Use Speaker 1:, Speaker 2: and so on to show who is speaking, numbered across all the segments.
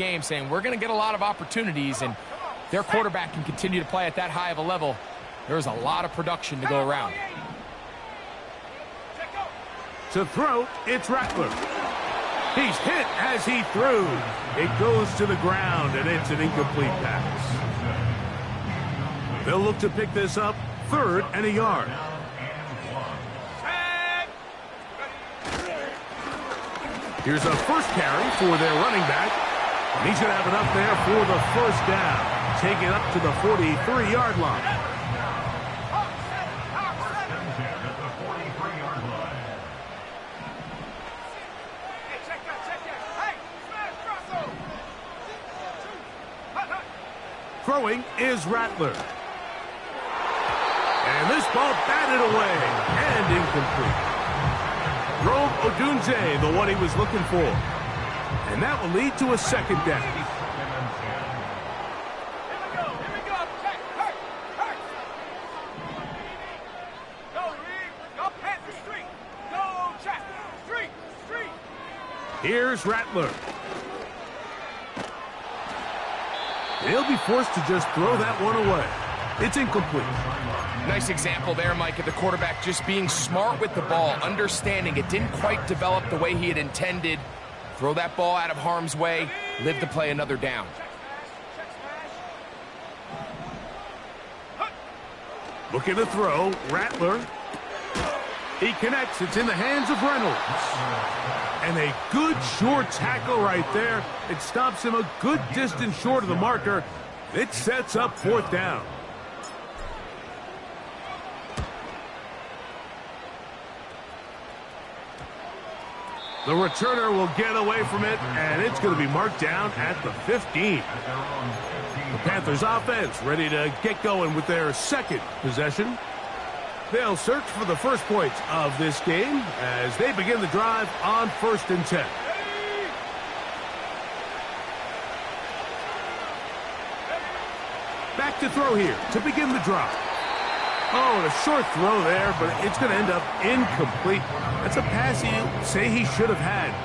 Speaker 1: game saying we're going to get a lot of opportunities, and their quarterback can continue to play at that high of a level. There's a lot of production to go around.
Speaker 2: To throw, it's Rattler. He's hit as he threw. It goes to the ground, and it's an incomplete pass. They'll look to pick this up, 3rd and a yard. Here's a first carry for their running back. And he's going to have enough there for the first down. Take it up to the 43-yard line. Throwing is Rattler. And this ball batted away and incomplete. Rome Odunze, the one he was looking for. And that will lead to a second down. Here's Rattler. He'll be forced to just throw that one away. It's incomplete.
Speaker 1: Nice example there, Mike, of the quarterback just being smart with the ball, understanding it didn't quite develop the way he had intended. Throw that ball out of harm's way, live to play another down.
Speaker 2: Looking to throw, Rattler. He connects. It's in the hands of Reynolds. And a good short tackle right there. It stops him a good distance short of the marker. It sets up 4th down. The returner will get away from it, and it's going to be marked down at the 15. The Panthers offense ready to get going with their second possession. They'll search for the first points of this game as they begin the drive on 1st and 10. Back to throw here to begin the drive. Oh, and a short throw there, but it's going to end up incomplete. That's a pass you say he should have had.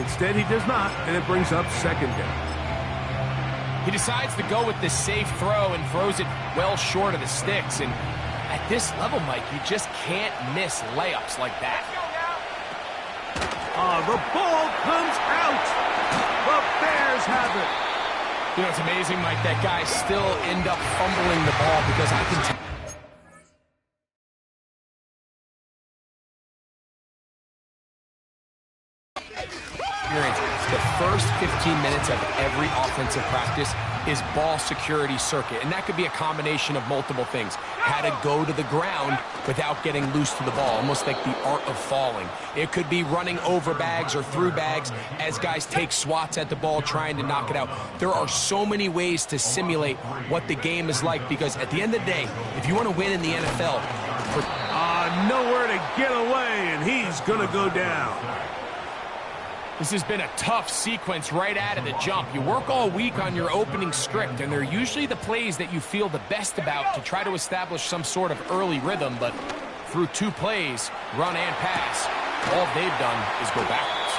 Speaker 2: Instead, he does not, and it brings up 2nd down.
Speaker 1: He decides to go with the safe throw and throws it well short of the sticks. And at this level, Mike, you just can't miss layups like that.
Speaker 2: The ball comes out. The Bears have it.
Speaker 1: You know, it's amazing, Mike, that guys still end up fumbling the ball because I can tell. The first 15 minutes of every offensive practice is ball security circuit, and that could be a combination of multiple things. How to go to the ground without getting loose to the ball, almost like the art of falling. It could be running over bags or through bags as guys take swats at the ball trying to knock it out. There are so many ways to simulate what the game is like, because at the end of the day, if you want to win in the NFL...
Speaker 2: nowhere to get away, and he's going to go down.
Speaker 1: This has been a tough sequence right out of the jump. You work all week on your opening script, and they're usually the plays that you feel the best about to try to establish some sort of early rhythm, but through 2 plays, run and pass, all they've done is go backwards.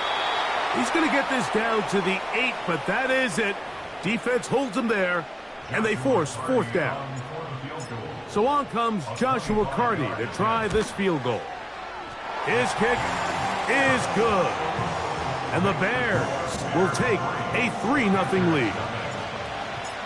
Speaker 2: He's going to get this down to the 8, but that is it. Defense holds him there, and they force 4th down. So on comes Joshua Carty to try this field goal. His kick is good. And the Bears will take a 3-0 lead.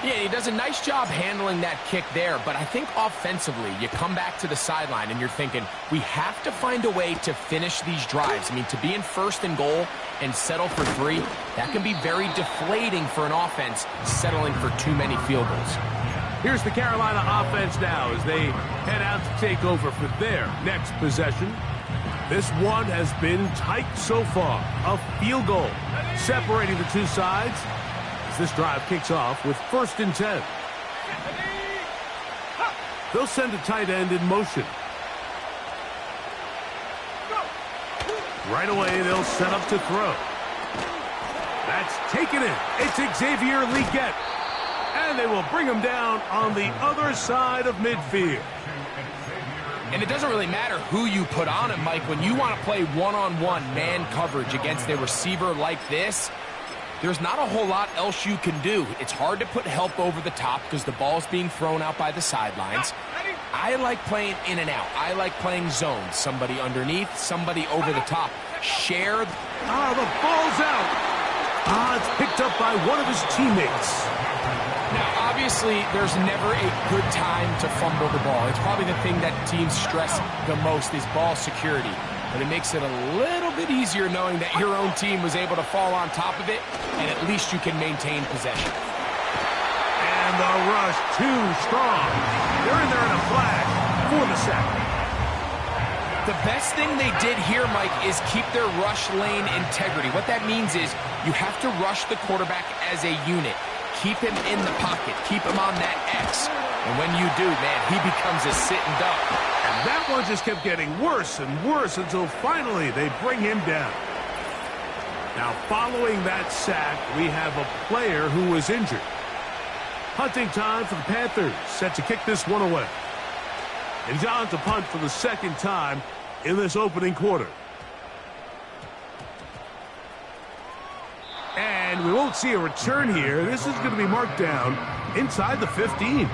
Speaker 1: Yeah, he does a nice job handling that kick there, but I think offensively, you come back to the sideline and you're thinking, we have to find a way to finish these drives. I mean, to be in 1st and goal and settle for 3, that can be very deflating for an offense settling for too many field goals.
Speaker 2: Here's the Carolina offense now as they head out to take over for their next possession. This one has been tight so far. A field goal separating the 2 sides as this drive kicks off with 1st and 10. They'll send a tight end in motion. Right away, they'll set up to throw. That's taken in. It's Xavier Legette. And they will bring him down on the other side of midfield.
Speaker 1: And it doesn't really matter who you put on him, Mike. When you want to play one-on-one man coverage against a receiver like this, There's not a whole lot else you can do. It's hard to put help over the top because the ball's being thrown out by the sidelines. I like playing in and out. I like playing zones. Somebody underneath, somebody over the top. Share.
Speaker 2: The ball's out. It's picked up by one of his teammates.
Speaker 1: Now, obviously, there's never a good time to fumble the ball. It's probably the thing that teams stress the most is ball security. But it makes it a little bit easier knowing that your own team was able to fall on top of it, and at least you can maintain possession.
Speaker 2: And the rush too strong. They're in there in a flash for the sack.
Speaker 1: The best thing they did here, Mike, is keep their rush lane integrity. What that means is you have to rush the quarterback as a unit. Keep him in the pocket. Keep him on that X. And when you do, man, he becomes a sitting duck.
Speaker 2: And that one just kept getting worse and worse until finally they bring him down. Now, following that sack, we have a player who was injured. Punting time for the Panthers, set to kick this one away. And he's on to punt for the second time in this opening quarter. And we won't see a return here. This is going to be marked down inside the 15.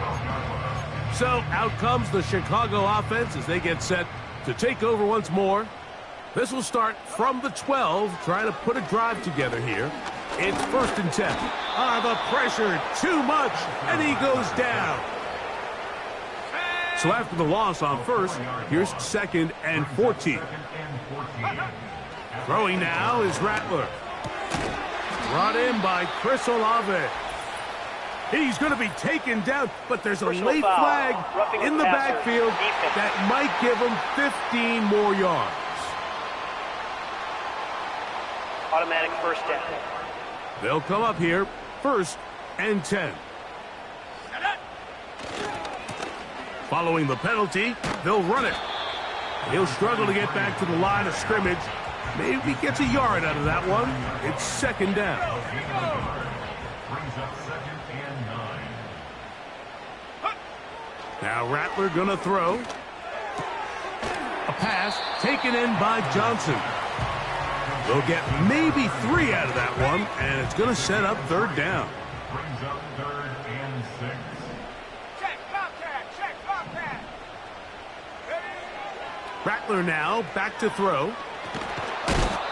Speaker 2: So out comes the Chicago offense as they get set to take over once more. This will start from the 12, trying to put a drive together here. It's 1st and 10. The pressure, too much, and he goes down. So after the loss on first, here's 2nd and 14. Throwing now is Rattler. Brought in by Chris Olave. He's going to be taken down, but there's a late flag in the backfield that might give him 15 more yards.
Speaker 3: Automatic first down.
Speaker 2: They'll come up here, 1st and 10. Following the penalty, they'll run it. He'll struggle to get back to the line of scrimmage. Maybe he gets a yard out of that one. It's 2nd down. Now Rattler gonna throw. A pass taken in by Johnson. They'll get maybe 3 out of that one, and it's gonna set up 3rd down.
Speaker 4: Brings up 3rd and 6.
Speaker 3: Check, Bobcat.
Speaker 2: Rattler now back to throw.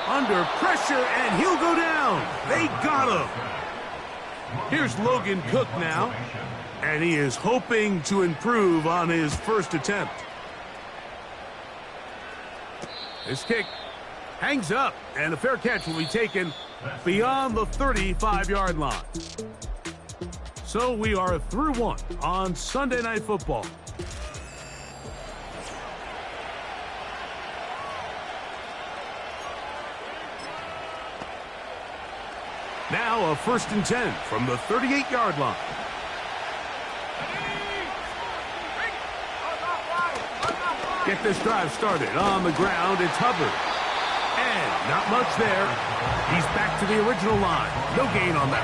Speaker 2: Under pressure, and he'll go down. They got him. Here's Logan Cook now. And he is hoping to improve on his first attempt. This kick hangs up, and a fair catch will be taken beyond the 35-yard line. So we are through one on Sunday Night Football. Now a 1st and 10 from the 38-yard line. Get this drive started on the ground. It's Hubbard. And not much there. He's back to the original line. No gain on that.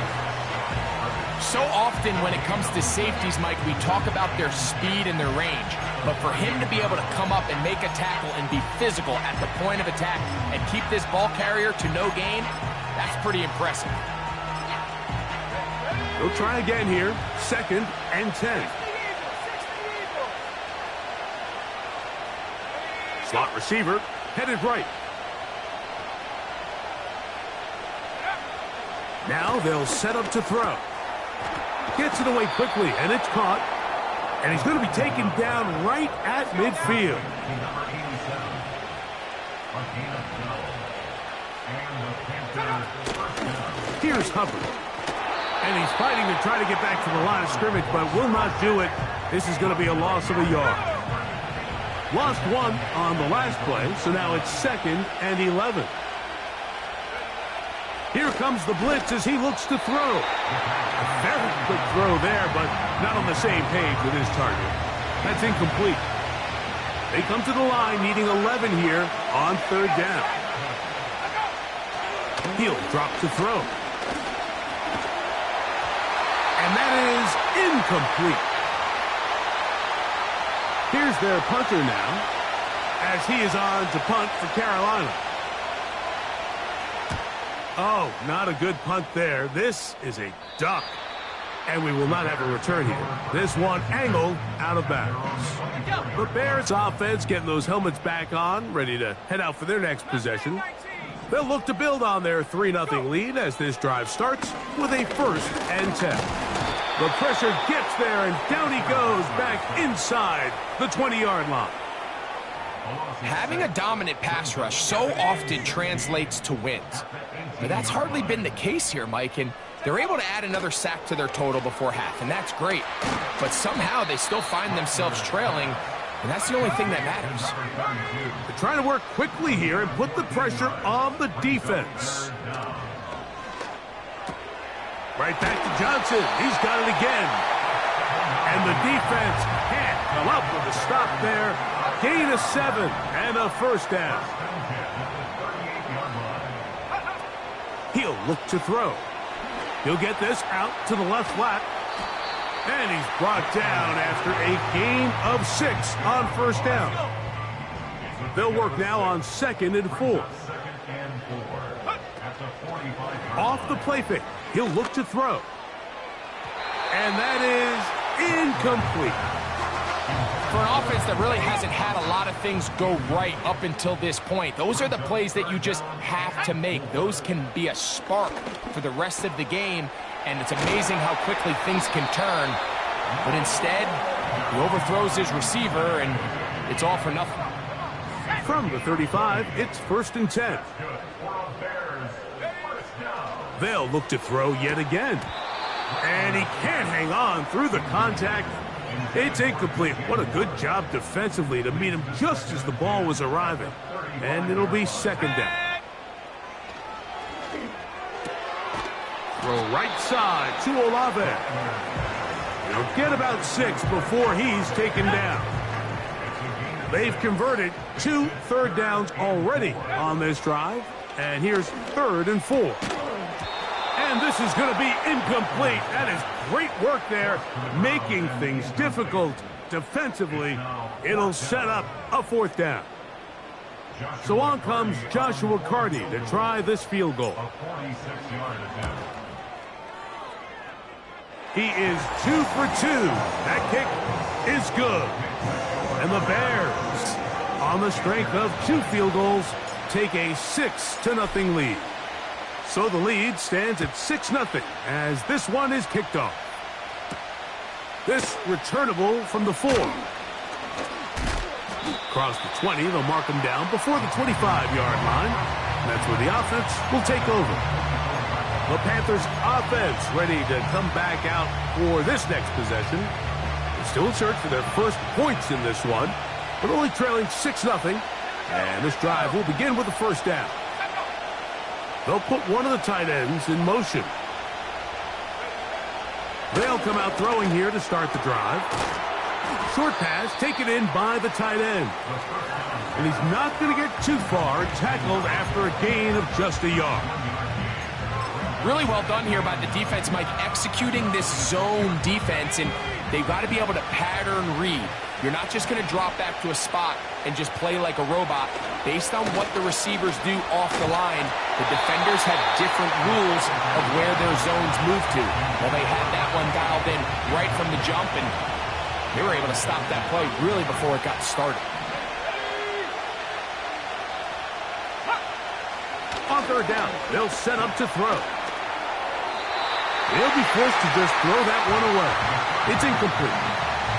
Speaker 1: So often when it comes to safeties, Mike, we talk about their speed and their range. But for him to be able to come up and make a tackle and be physical at the point of attack and keep this ball carrier to no gain, that's pretty impressive.
Speaker 2: We'll try again here. 2nd and 10. Slot receiver headed right. Now they'll set up to throw. Gets it away quickly, and it's caught. And he's going to be taken down right at midfield. Here's Hubbard. And he's fighting to try to get back to the line of scrimmage, but will not do it. This is going to be a loss of a yard. Lost 1 on the last play, so now it's 2nd and 11. Here comes the blitz as he looks to throw. A very quick throw there, but not on the same page with his target. That's incomplete. They come to the line needing 11 here on 3rd down. He'll drop to throw. And that is incomplete. Here's their punter now, as he is on to punt for Carolina. Oh, not a good punt there. This is a duck. And we will not have a return here. This one angled out of bounds. The Bears offense getting those helmets back on, ready to head out for their next possession. They'll look to build on their 3-0 lead as this drive starts with a 1st and 10. The pressure gets there, and down he goes back inside the 20-yard line.
Speaker 1: Having a dominant pass rush so often translates to wins. But that's hardly been the case here, Mike, and they're able to add another sack to their total before half, and that's great. But somehow they still find themselves trailing, and that's the only thing that matters.
Speaker 2: They're trying to work quickly here and put the pressure on the defense. Right back to Johnson. He's got it again. And the defense can't come up with a stop there. Gain of 7 and a 1st down. He'll look to throw. He'll get this out to the left flat. And he's brought down after a gain of 6 on 1st down. They'll work now on 2nd and 4. Off the play fake. He'll look to throw. And that is incomplete.
Speaker 1: For an offense that really hasn't had a lot of things go right up until this point, those are the plays that you just have to make. Those can be a spark for the rest of the game, and it's amazing how quickly things can turn. But instead, he overthrows his receiver, and it's all for nothing.
Speaker 2: From the 35, it's 1st and 10. They'll look to throw yet again. And he can't hang on through the contact. It's incomplete. What a good job defensively to meet him just as the ball was arriving. And it'll be 2nd down. Throw right side to Olave. He'll get about 6 before he's taken down. They've converted 2 third downs already on this drive. And here's 3rd and 4. And this is going to be incomplete. That is great work there, making things difficult defensively. It'll set up a 4th down. So on comes Joshua Carty to try this field goal. He is 2 for 2. That kick is good. And the Bears, on the strength of 2 field goals, take a 6-0 lead. So the lead stands at 6-0 as this one is kicked off. This returnable from the 4. Across the 20, they'll mark him down before the 25-yard line. That's where the offense will take over. The Panthers offense ready to come back out for this next possession. They're still in search for their first points in this one, but only trailing 6-0. And this drive will begin with the 1st down. They'll put one of the tight ends in motion. They'll come out throwing here to start the drive. Short pass taken in by the tight end. And he's not going to get too far, tackled after a gain of just a yard.
Speaker 1: Really well done here by the defense, Mike, executing this zone defense, and they've got to be able to pattern read. You're not just going to drop back to a spot and just play like a robot. Based on what the receivers do off the line, the defenders have different rules of where their zones move to. Well, they had that one dialed in right from the jump, and they were able to stop that play really before it got started.
Speaker 2: On 3rd down, they'll set up to throw. They'll be forced to just throw that one away. It's incomplete.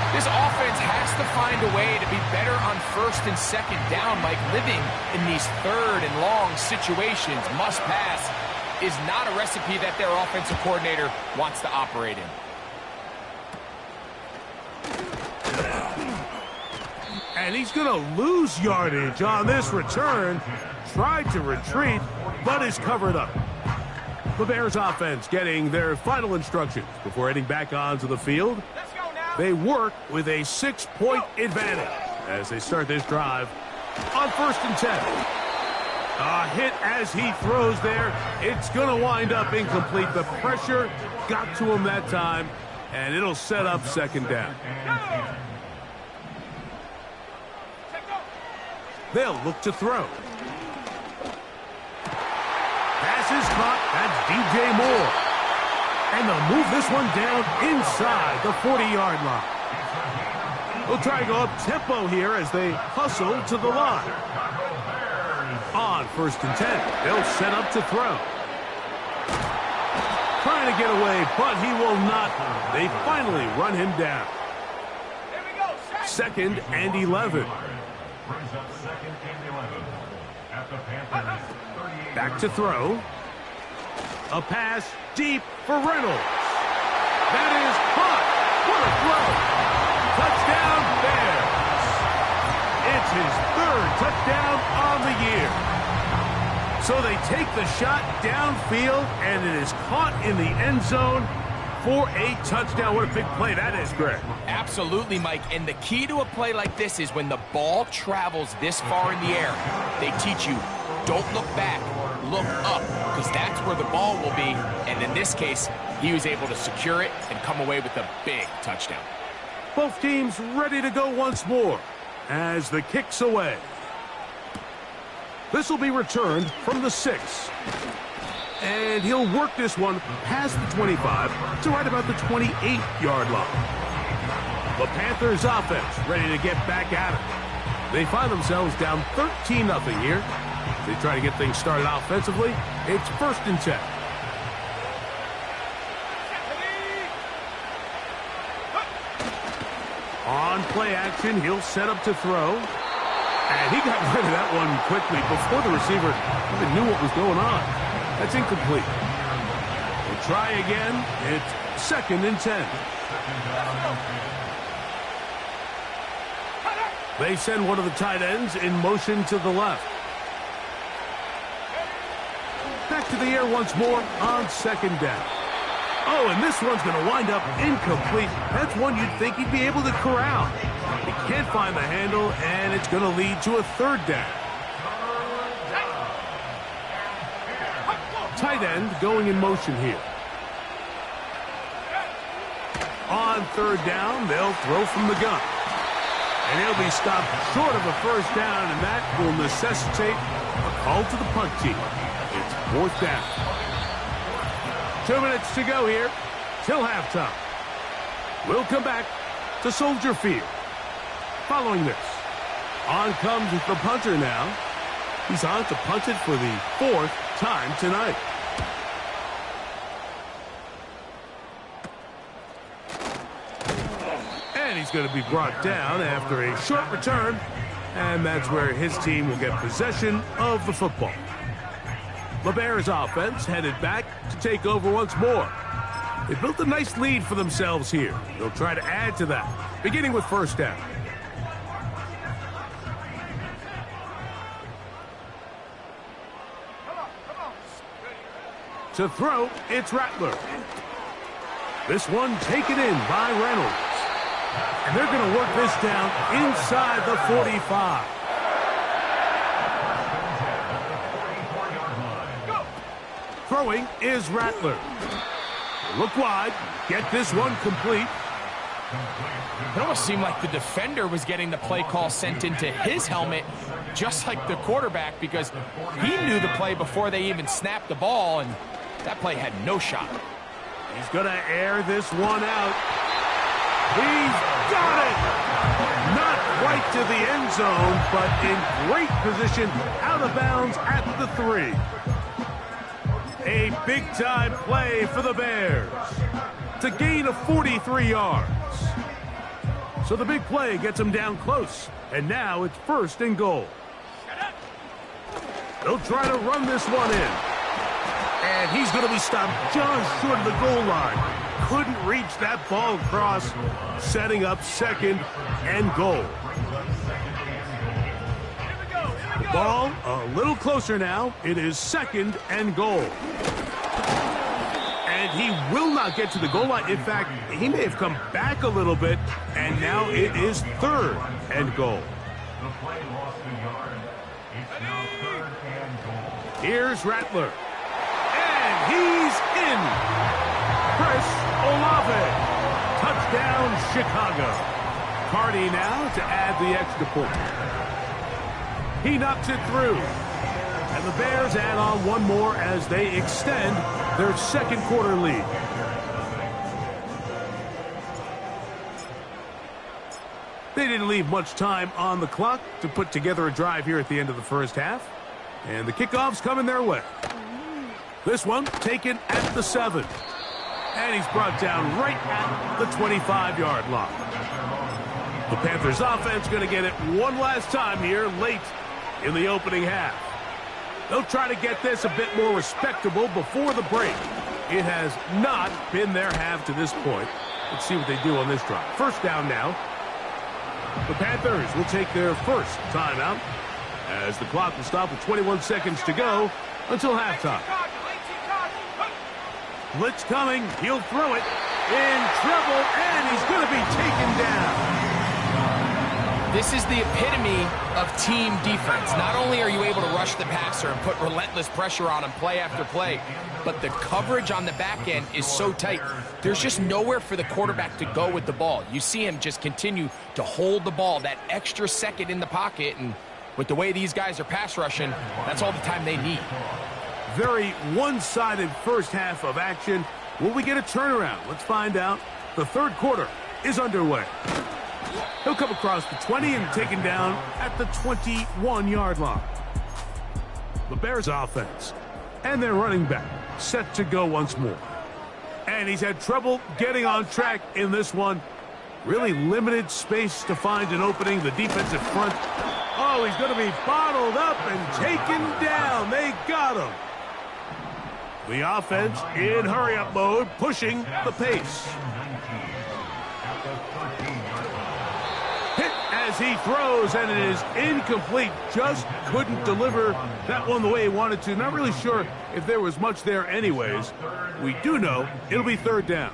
Speaker 1: This offense has to find a way to be better on 1st and 2nd down, Mike. Living in these 3rd and long situations, must pass, is not a recipe that their offensive coordinator wants to operate in.
Speaker 2: And he's going to lose yardage on this return. Tried to retreat, but is covered up. The Bears offense getting their final instructions before heading back onto the field. They work with a 6-point advantage as they start this drive on 1st and 10. A hit as he throws there. It's going to wind up incomplete. The pressure got to him that time, and it'll set up 2nd down. They'll look to throw. Pass is caught. That's DJ Moore. And they'll move this one down inside the 40-yard line. They'll try to go up tempo here as they hustle to the line. On 1st and 10, they'll set up to throw. Trying to get away, but he will not. They finally run him down. 2nd and 11. Back to throw. A pass deep for Reynolds. That is caught. What a throw. Touchdown Bears. It's his 3rd touchdown on the year. So they take the shot downfield, and it is caught in the end zone for a touchdown. What a big play that is, Greg.
Speaker 1: Absolutely, Mike. And the key to a play like this is when the ball travels this far in the air, they teach you, don't look back, look up, because that's where the ball will be. And in this case, he was able to secure it and come away with a big touchdown.
Speaker 2: Both teams ready to go once more as the kick's away. This will be returned from the 6. And he'll work this one past the 25 to right about the 28-yard line. The Panthers offense ready to get back at it. They find themselves down 13-0 here. They try to get things started offensively. It's 1st and 10. On play action, he'll set up to throw. And he got rid of that one quickly before the receiver even knew what was going on. That's incomplete. We'll try again. It's 2nd and 10. They send one of the tight ends in motion to the left. Back to the air once more on 2nd down. Oh, and this one's going to wind up incomplete. That's one you'd think he'd be able to corral. He can't find the handle, and it's going to lead to a 3rd down. Tight end going in motion here. On 3rd down, they'll throw from the gun. And he'll be stopped short of a 1st down, and that will necessitate a call to the punt team. It's 4th down. 2 minutes to go here till halftime. We'll come back to Soldier Field. Following this, on comes the punter now. He's on to punt it for the 4th time tonight. And he's going to be brought down after a short return, and that's where his team will get possession of the football. The Bears offense headed back to take over once more. They built a nice lead for themselves here. They'll try to add to that, beginning with 1st down. To throw, it's Rattler. This one taken in by Reynolds. And they're going to work this down inside the 45. Throwing is Rattler. Look wide. Get this one complete.
Speaker 1: It almost seemed like the defender was getting the play call sent into his helmet, just like the quarterback, because he knew the play before they even snapped the ball, and that play had no shot.
Speaker 2: He's going to air this one out. He's got it! Not quite to the end zone, but in great position, out of bounds at the 3. A big-time play for the Bears to gain of 43 yards. So the big play gets him down close, and now it's 1st and goal. They'll try to run this one in. And he's going to be stopped just short of the goal line. Couldn't reach that ball across, setting up 2nd and goal. Ball a little closer now. It is 2nd and goal. And he will not get to the goal line. In fact, he may have come back a little bit, and now it is 3rd and goal.
Speaker 4: The play lost a yard. It's now 3rd and goal.
Speaker 2: Here's Rattler. And he's in. Chris Olave. Touchdown, Chicago. Cardi now to add the extra point. He knocks it through. And the Bears add on one more as they extend their second quarter lead. They didn't leave much time on the clock to put together a drive here at the end of the first half. And the kickoff's coming their way. This one taken at the 7. And he's brought down right at the 25-yard line. The Panthers offense going to get it one last time here late in the opening half. They'll try to get this a bit more respectable before the break. It has not been their half to this point. Let's see what they do on this drive. First down now. The Panthers will take their first timeout as the clock will stop with 21 seconds to go until halftime. Blitz coming. He'll throw it. In trouble, and he's going to be taken down.
Speaker 1: This is the epitome of team defense. Not only are you able to rush the passer and put relentless pressure on him play after play, but the coverage on the back end is so tight. There's just nowhere for the quarterback to go with the ball. You see him just continue to hold the ball that extra second in the pocket, and with the way these guys are pass rushing, that's all the time they need.
Speaker 2: Very one-sided first half of action. Will we get a turnaround? Let's find out. The third quarter is underway. He'll come across the 20 and taken down at the 21-yard line. The Bears offense and their running back set to go once more. And he's had trouble getting on track in this one. Really limited space to find an opening. The defensive front. Oh, he's going to be bottled up and taken down. They got him. The offense in hurry-up mode, pushing the pace. Hit as he throws, and it is incomplete. Just couldn't deliver that one the way he wanted to. Not really sure if there was much there anyways. We do know it'll be third down.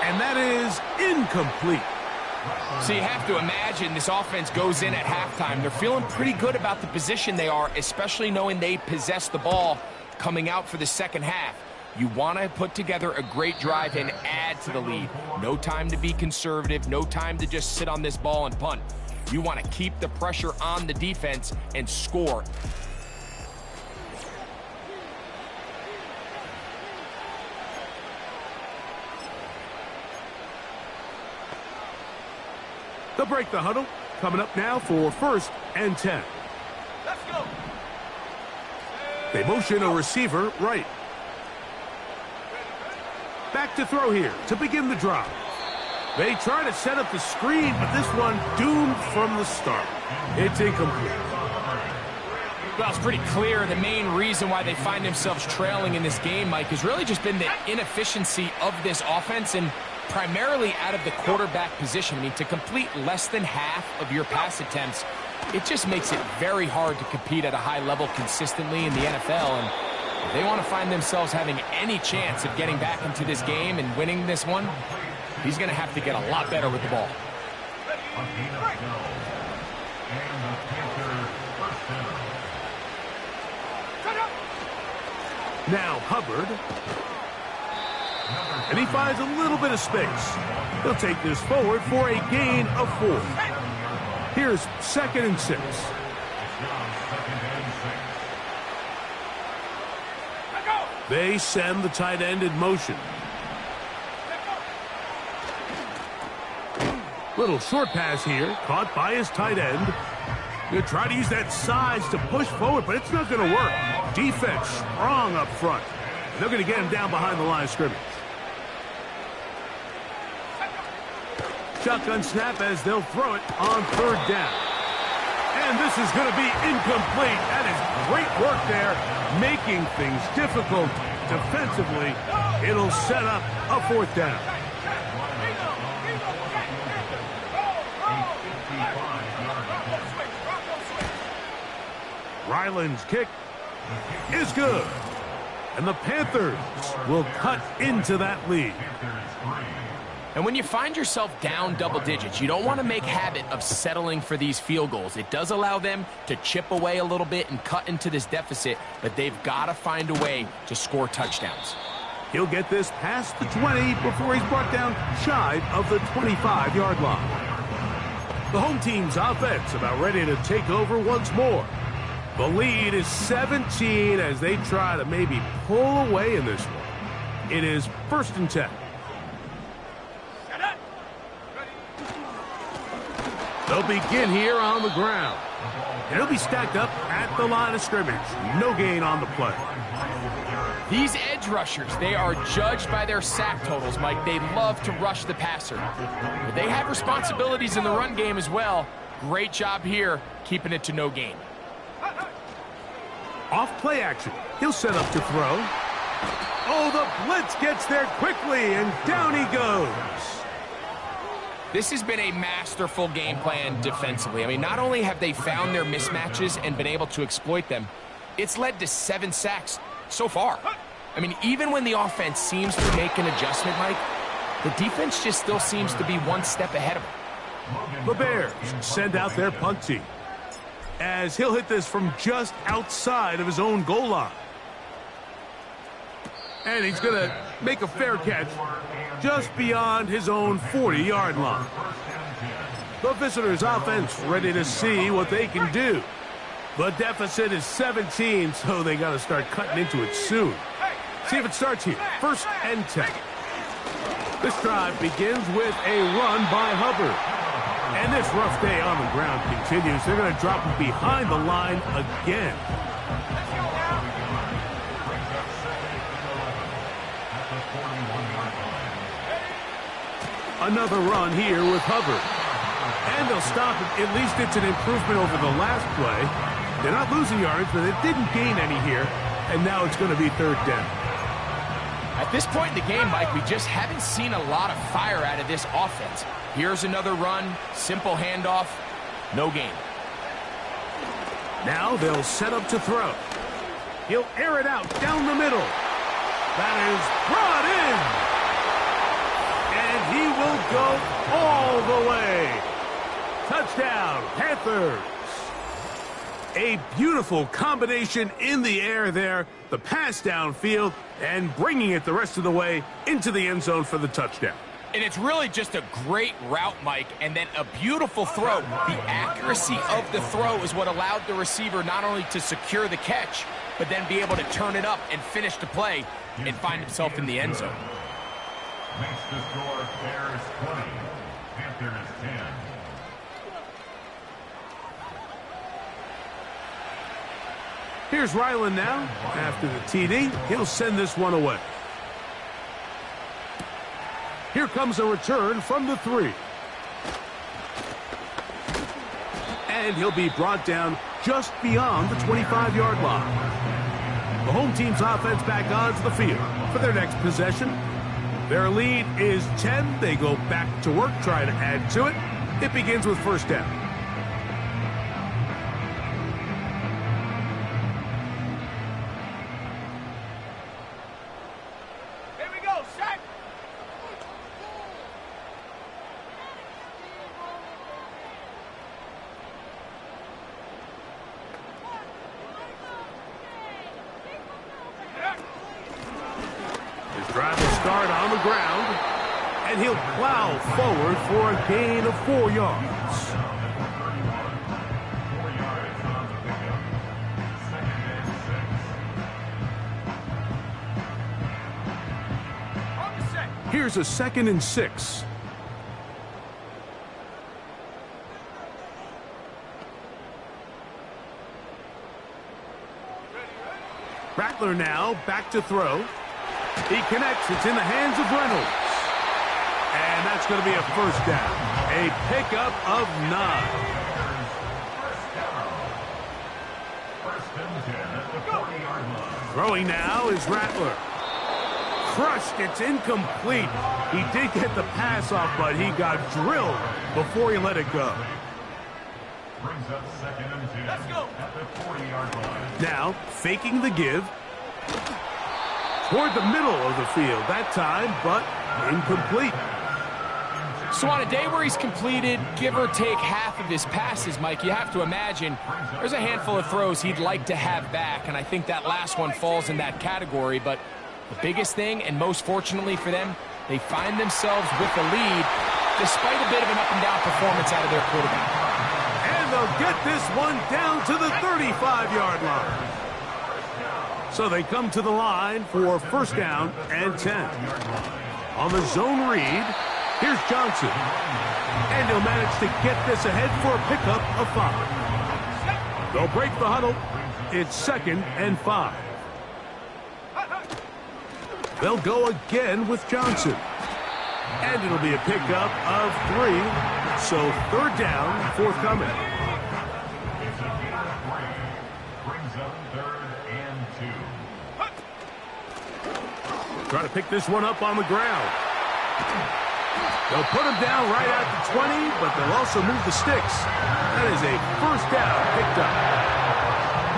Speaker 2: And that is incomplete.
Speaker 1: So you have to imagine this offense goes in at halftime. They're feeling pretty good about the position they are, especially knowing they possess the ball coming out for the second half. You want to put together a great drive and add to the lead. No time to be conservative, no time to just sit on this ball and punt. You want to keep the pressure on the defense and score.
Speaker 2: They'll break the huddle. Coming up now for 1st and 10.
Speaker 3: Let's go.
Speaker 2: They motion a receiver right. Back to throw here to begin the drive. They try to set up the screen, but this one doomed from the start. It's incomplete.
Speaker 1: Well, it's pretty clear the main reason why they find themselves trailing in this game, Mike, has really just been the inefficiency of this offense and primarily out of the quarterback position. I mean, to complete less than half of your pass attempts, it just makes it very hard to compete at a high level consistently in the NFL. And if they want to find themselves having any chance of getting back into this game and winning this one, he's going to have to get a lot better with the ball.
Speaker 2: Now Hubbard. And he finds a little bit of space. He'll take this forward for a gain of 4. Here's 2nd and 6. They send the tight end in motion. Little short pass here, caught by his tight end. He'll try to use that size to push forward, but it's not going to work. Defense strong up front. They're going to get him down behind the line of scrimmage. Shotgun snap as they'll throw it on 3rd down. And this is going to be incomplete. That is great work there, making things difficult defensively. It'll set up a 4th down. Ryland's kick is good. And the Panthers will cut into that lead.
Speaker 1: And when you find yourself down double digits, you don't want to make habit of settling for these field goals. It does allow them to chip away a little bit and cut into this deficit, but they've got to find a way to score touchdowns.
Speaker 2: He'll get this past the 20 before he's brought down shy of the 25-yard line. The home team's offense about ready to take over once more. The lead is 17 as they try to maybe pull away in this one. It is 1st and 10. They'll begin here on the ground. And he'll be stacked up at the line of scrimmage. No gain on the play.
Speaker 1: These edge rushers, they are judged by their sack totals, Mike. They love to rush the passer. But they have responsibilities in the run game as well. Great job here, keeping it to no gain.
Speaker 2: Off play action. He'll set up to throw. Oh, the blitz gets there quickly, and down he goes.
Speaker 1: This has been a masterful game plan defensively. I mean, not only have they found their mismatches and been able to exploit them, it's led to 7 sacks so far. I mean, even when the offense seems to make an adjustment, Mike, the defense just still seems to be one step ahead of them.
Speaker 2: The Bears send out their punt team, as he'll hit this from just outside of his own goal line. And he's going to make a fair catch just beyond his own 40-yard line. The visitors' offense ready to see what they can do. The deficit is 17, so they got to start cutting into it soon. See if it starts here. 1st and 10. This drive begins with a run by Hubbard. And this rough day on the ground continues. They're going to drop him behind the line again. Another run here with Hubbard. And they'll stop it. At least it's an improvement over the last play. They're not losing yards, but they didn't gain any here. And now it's going to be 3rd down.
Speaker 1: At this point in the game, Mike, we just haven't seen a lot of fire out of this offense. Here's another run, simple handoff, no gain.
Speaker 2: Now they'll set up to throw. He'll air it out down the middle. That is brought in. And he will go all the way. Touchdown, Panthers. A beautiful combination in the air there. The pass downfield and bringing it the rest of the way into the end zone for the touchdown.
Speaker 1: And it's really just a great route, Mike, and then a beautiful throw. The accuracy of the throw is what allowed the receiver not only to secure the catch, but then be able to turn it up and finish the play and find himself in the end zone.
Speaker 4: Makes the score Bears 20, Panthers 10.
Speaker 2: Here's Ryland now. After the TD, he'll send this one away. Here comes a return from the 3. And he'll be brought down just beyond the 25-yard line. The home team's offense back onto the field for their next possession. Their lead is 10. They go back to work, trying to add to it. It begins with 1st down.
Speaker 3: Here we go, set.
Speaker 2: His drive will start on the ground, and he'll plow forward for a gain of 4 yards.
Speaker 4: 4 yards on the pickup. 2nd and 6.
Speaker 3: On the set.
Speaker 2: Here's a 2nd and 6. Rattler now back to throw. He connects. It's in the hands of Reynolds. And that's going to be a 1st down. A pickup of 9.
Speaker 4: First and 10 at the 40-yard line.
Speaker 2: Throwing now is Rattler. Crushed. It's incomplete. He did get the pass off, but he got drilled before he let it go.
Speaker 4: Brings up 2nd and 10
Speaker 3: Let's go.
Speaker 4: at the 40-yard line.
Speaker 2: Now, faking the give. Toward the middle of the field that time, but incomplete.
Speaker 1: So on a day where he's completed, give or take half of his passes, Mike, you have to imagine there's a handful of throws he'd like to have back, and I think that last one falls in that category, but The biggest thing, and most fortunately for them, they find themselves with the lead despite a bit of an up-and-down performance out of their quarterback.
Speaker 2: And they'll get this one down to the 35-yard line. So they come to the line for first down and 10. On the zone read, here's Johnson. And he'll manage to get this ahead for a pickup of 5. They'll break the huddle. It's 2nd and 5. They'll go again with Johnson. And it'll be a pickup of 3. So 3rd down, forthcoming.
Speaker 4: It's a gain of 3. Brings up 3rd and 2.
Speaker 2: Try to pick this one up on the ground. They'll put him down right at the 20, but they'll also move the sticks. That is a first down picked up.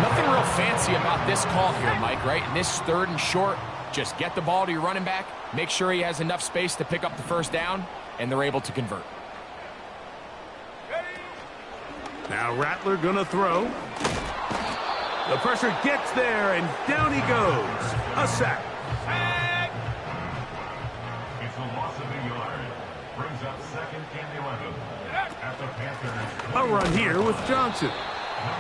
Speaker 1: Nothing real fancy about this call here, Mike, right? In this 3rd and short, just get the ball to your running back, make sure he has enough space to pick up the first down, and they're able to convert.
Speaker 2: Now Rattler gonna throw. The pressure gets there, and down he goes. A sack.
Speaker 4: It's a loss of a yard. Brings up 2nd and 11. At the Panthers.
Speaker 2: A run here with Johnson.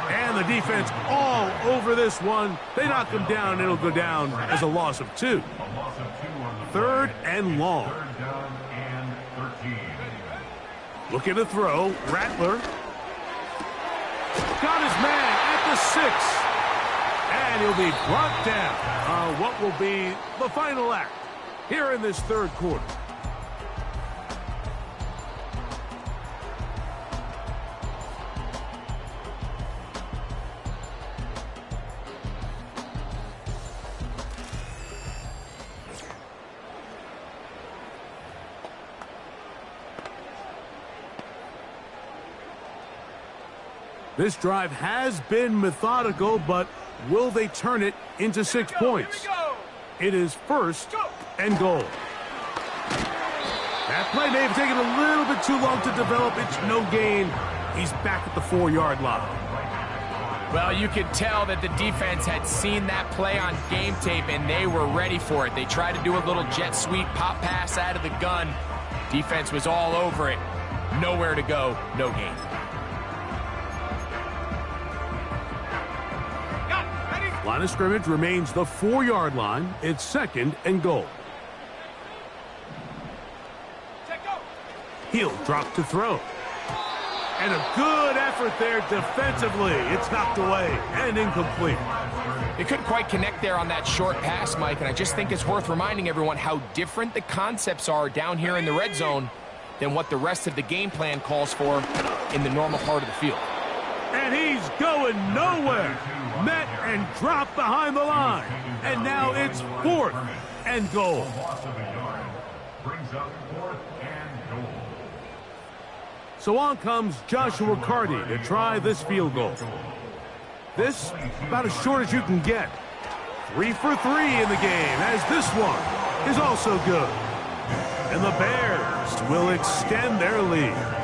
Speaker 2: And the defense all over this one. They knock him down, and it'll go down as a loss of 2.
Speaker 4: A loss of 2 on the
Speaker 2: 3rd and long.
Speaker 4: 3rd down and 13.
Speaker 2: Looking to throw. Rattler. Got his man at the 6. And he'll be brought down. What will be the final act here in this 3rd quarter. This drive has been methodical, but will they turn it into 6 points? It is 1st and goal. That play may have taken a little bit too long to develop. It's no gain. He's back at the 4-yard line.
Speaker 1: Well, you could tell that the defense had seen that play on game tape, and they were ready for it. They tried to do a little jet sweep pop pass out of the gun. Defense was all over it. Nowhere to go, no gain.
Speaker 2: Line of scrimmage remains the 4-yard line. It's 2nd and goal. He'll drop to throw. And a good effort there defensively. It's knocked away and incomplete.
Speaker 1: They couldn't quite connect there on that short pass, Mike, and I just think it's worth reminding everyone how different the concepts are down here in the red zone than what the rest of the game plan calls for in the normal part of the field.
Speaker 2: And he's going nowhere. Met and dropped behind the line. And now it's 4th and goal.
Speaker 4: Loss of a yard. Brings up 4th and goal.
Speaker 2: So on comes Joshua Carty to try this field goal. This about as short as you can get. 3 for 3 in the game, as this one is also good. And the Bears will extend their lead.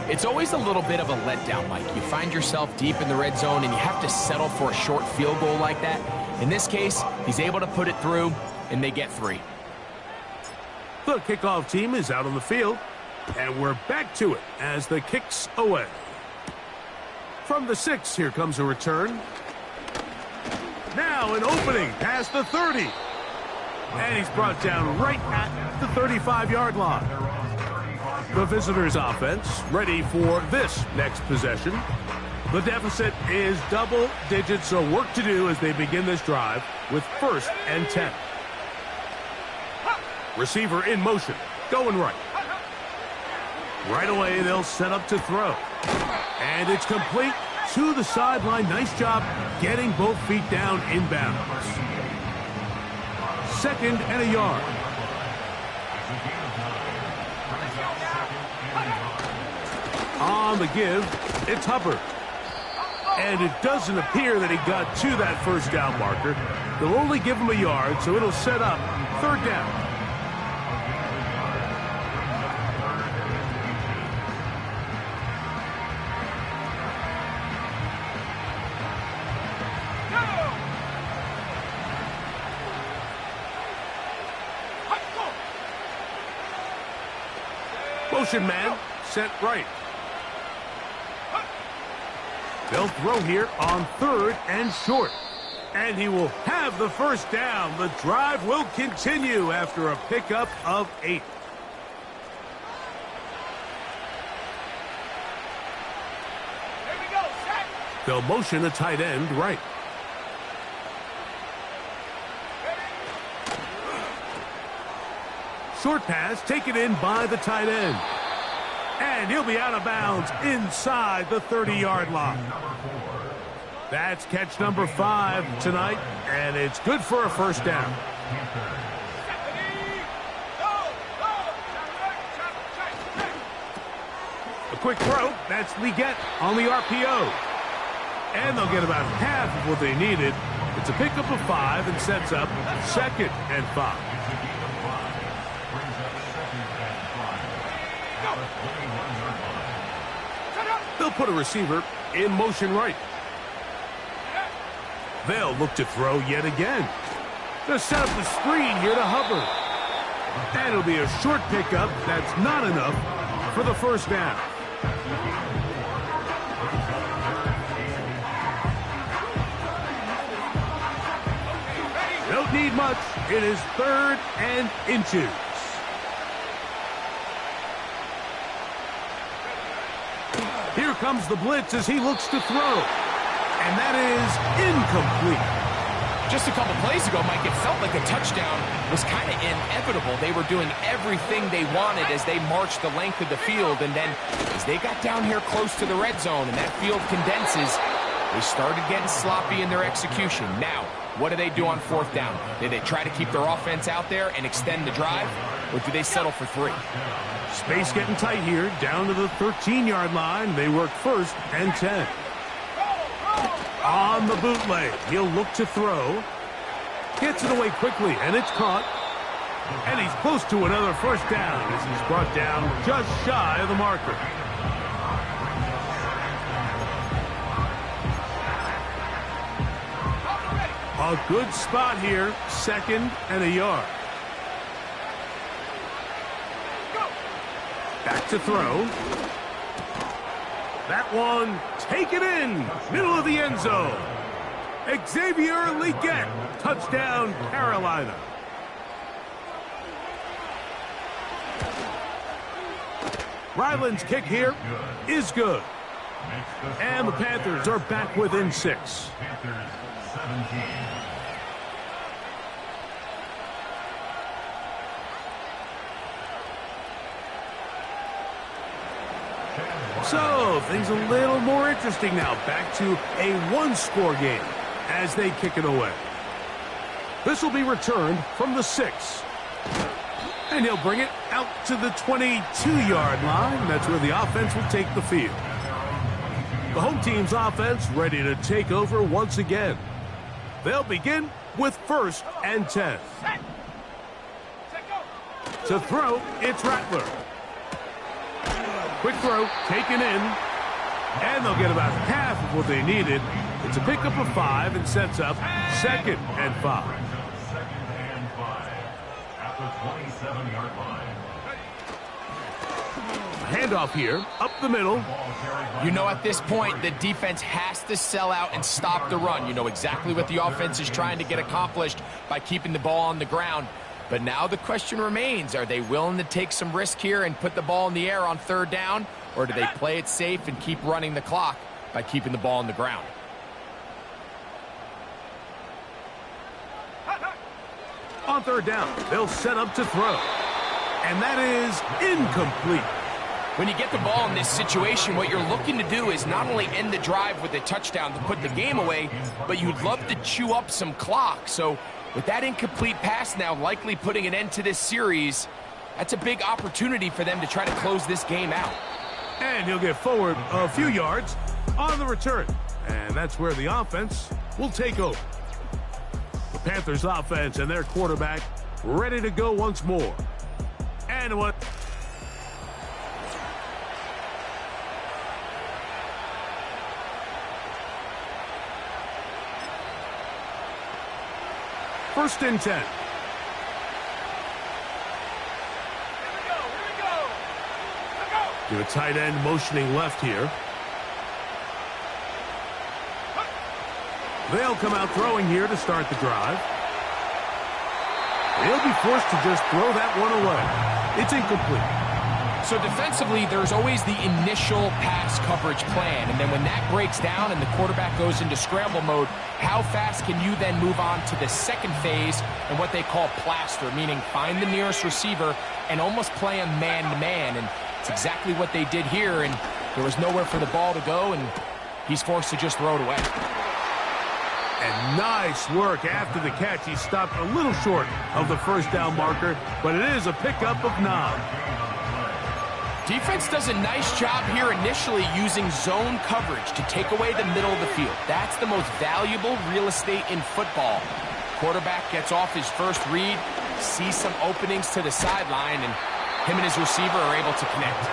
Speaker 1: It's always a little bit of a letdown, Mike. You find yourself deep in the red zone and you have to settle for a short field goal like that. In this case, he's able to put it through, and they get 3.
Speaker 2: The kickoff team is out on the field, and we're back to it as the kick's away. From the 6, here comes a return. Now an opening past the 30. And he's brought down right at the 35-yard line. The visitors' offense ready for this next possession. The deficit is double digits, so work to do as they begin this drive with 1st and 10. Receiver in motion, going right. Right away, they'll set up to throw. And it's complete to the sideline. Nice job getting both feet down inbounds. 2nd and a yard. On the give, it's Hubbard. And it doesn't appear that he got to that first down marker. They'll only give him a yard, so it'll set up 3rd down. Motion man, set right. They'll throw here on 3rd and short. And he will have the first down. The drive will continue after a pickup of 8.
Speaker 3: Here we go, set.
Speaker 2: They'll motion a tight end right. Short pass taken in by the tight end. And he'll be out of bounds inside the 30-yard line. That's catch number 5 tonight, and it's good for a first down. A quick throw. That's Leggett on the RPO. And they'll get about half of what they needed. It's a pickup of 5 and sets up 2nd and 5. They'll put a receiver in motion right. They'll look to throw yet again. They'll set up the screen here to Hubbard. And it'll be a short pickup. That's not enough for the first down. Don't need much. It is 3rd and inches. Here comes the blitz as he looks to throw. And that is incomplete.
Speaker 1: Just a couple plays ago, Mike, it felt like the touchdown was kind of inevitable. They were doing everything they wanted as they marched the length of the field. And then as they got down here close to the red zone and that field condenses, they started getting sloppy in their execution. Now, what do they do on 4th down? Do they try to keep their offense out there and extend the drive? Or do they settle for 3?
Speaker 2: Space getting tight here, down to the 13-yard line. They work 1st and 10. On the bootleg, he'll look to throw. Gets it away quickly, and it's caught. And he's close to another first down as he's brought down just shy of the marker. A good spot here, 2nd and a yard. Back to throw. That one taken in, middle of the end zone. Xavier Leggett, touchdown Carolina. Ryland's kick here is good. And the Panthers are back within 6.
Speaker 4: Panthers 17.
Speaker 2: So, things a little more interesting now. Back to a 1-score game as they kick it away. This will be returned from the 6. And he'll bring it out to the 22-yard line. That's where the offense will take the field. The home team's offense ready to take over once again. They'll begin with 1st and 10. To throw, it's Rattler. Quick throw, taken in, and they'll get about half of what they needed. It's a pickup of 5 and sets up 2nd and 5.
Speaker 4: Second and 5 at the 27-yard line.
Speaker 2: Handoff here, up the middle.
Speaker 1: You know, at this point, the defense has to sell out and stop the run. You know exactly what the offense is trying to get accomplished by keeping the ball on the ground. But now the question remains, are they willing to take some risk here and put the ball in the air on 3rd down? Or do they play it safe and keep running the clock by keeping the ball on the ground?
Speaker 2: On 3rd down, they'll set up to throw. And that is incomplete.
Speaker 1: When you get the ball in this situation, what you're looking to do is not only end the drive with a touchdown to put the game away, but you'd love to chew up some clock. So with that incomplete pass now likely putting an end to this series, that's a big opportunity for them to try to close this game out.
Speaker 2: And he'll get forward a few yards on the return. And that's where the offense will take over. The Panthers offense and their quarterback ready to go once more. And what? First and 10. To a tight end motioning left here. They'll come out throwing here to start the drive. They'll be forced to just throw that one away. It's incomplete.
Speaker 1: So defensively, there's always the initial pass coverage plan, and then when that breaks down and the quarterback goes into scramble mode, how fast can you then move on to the second phase and what they call plaster, meaning find the nearest receiver and almost play him man-to-man, and it's exactly what they did here, and there was nowhere for the ball to go, and he's forced to just throw it away.
Speaker 2: And nice work after the catch. He stopped a little short of the first down marker, but it is a pickup of 9.
Speaker 1: Defense does a nice job here initially using zone coverage to take away the middle of the field. That's the most valuable real estate in football. Quarterback gets off his first read, sees some openings to the sideline, and him and his receiver are able to connect.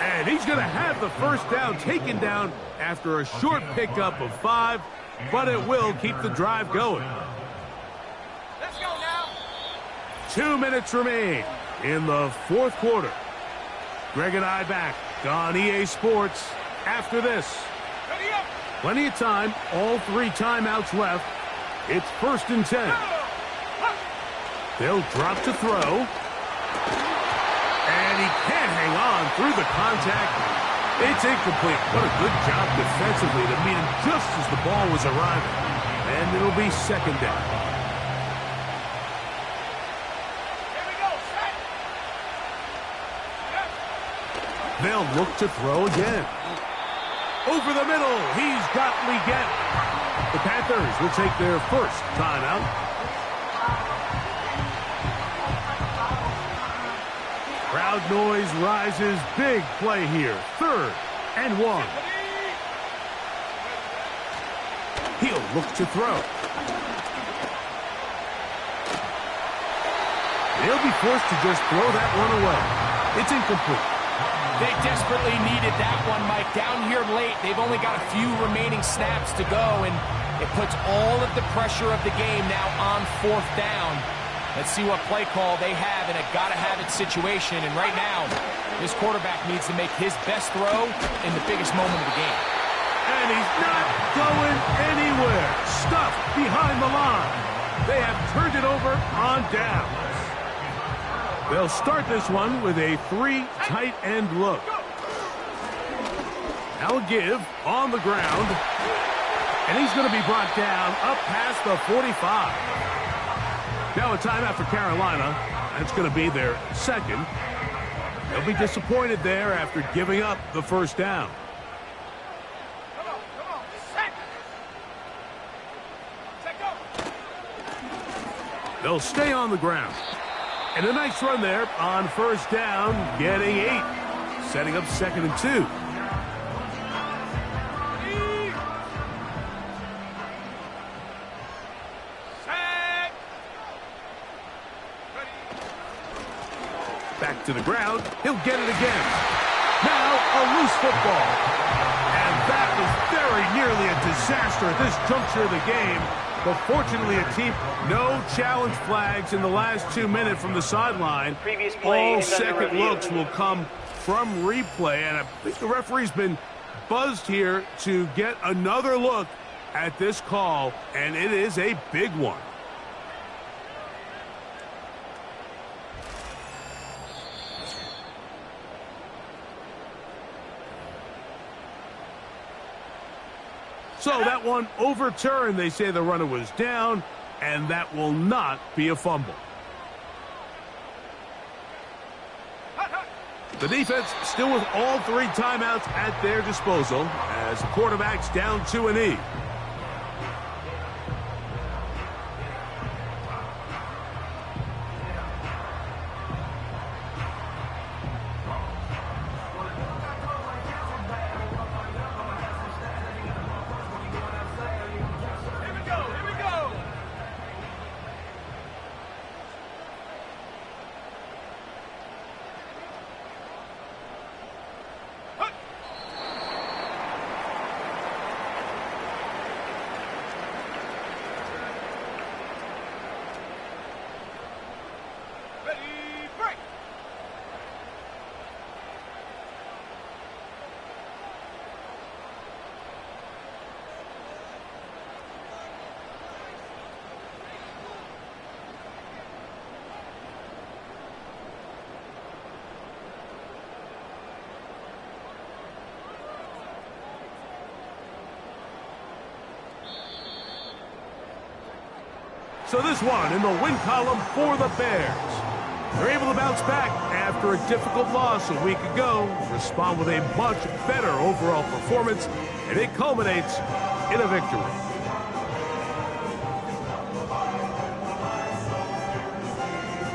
Speaker 2: And he's going to have the first down taken down after a short pickup of 5, but it will keep the drive going.
Speaker 3: Let's go now.
Speaker 2: 2 minutes remain in the fourth quarter. Greg and I back on EA Sports after this.
Speaker 3: Ready up.
Speaker 2: Plenty of time, all 3 timeouts left. It's 1st and 10. They'll drop to throw. And he can't hang on through the contact. It's incomplete. What a good job defensively to meet him just as the ball was arriving. And it'll be 2nd down.
Speaker 3: Here we go. Set.
Speaker 2: They'll look to throw again. Over the middle, he's got Leggett. The Panthers will take their first timeout. Crowd noise rises. Big play here. 3rd and 1. He'll look to throw. They'll be forced to just throw that one away. It's incomplete.
Speaker 1: They desperately needed that one, Mike. Down here late, they've only got a few remaining snaps to go, and it puts all of the pressure of the game now on 4th down. Let's see what play call they have in a gotta-have-it situation, and right now, this quarterback needs to make his best throw in the biggest moment of the game.
Speaker 2: And he's not going anywhere. Stuffed behind the line. They have turned it over on downs. They'll start this one with a 3 tight end look. Now a give on the ground. And he's going to be brought down up past the 45. Now a timeout for Carolina. That's going to be their 2nd. They'll be disappointed there after giving up the first down.
Speaker 3: Come on. Set. Set, go.
Speaker 2: They'll stay on the ground. And a nice run there on 1st down, getting 8. Setting up 2nd and 2.
Speaker 3: Set.
Speaker 2: Back to the ground. He'll get it again. Now a loose football. And that was very nearly a disaster at this juncture of the game. But fortunately, a team, no challenge flags in the last 2 minutes from the sideline. All second looks will come from replay. And I think the referee's been buzzed here to get another look at this call. And it is a big one. So that one overturned. They say the runner was down, and that will not be a fumble. The defense still with all 3 timeouts at their disposal as the quarterback's down to a knee. So this one in the win column for the Bears. They're able to bounce back after a difficult loss a week ago, respond with a much better overall performance, and it culminates in a victory.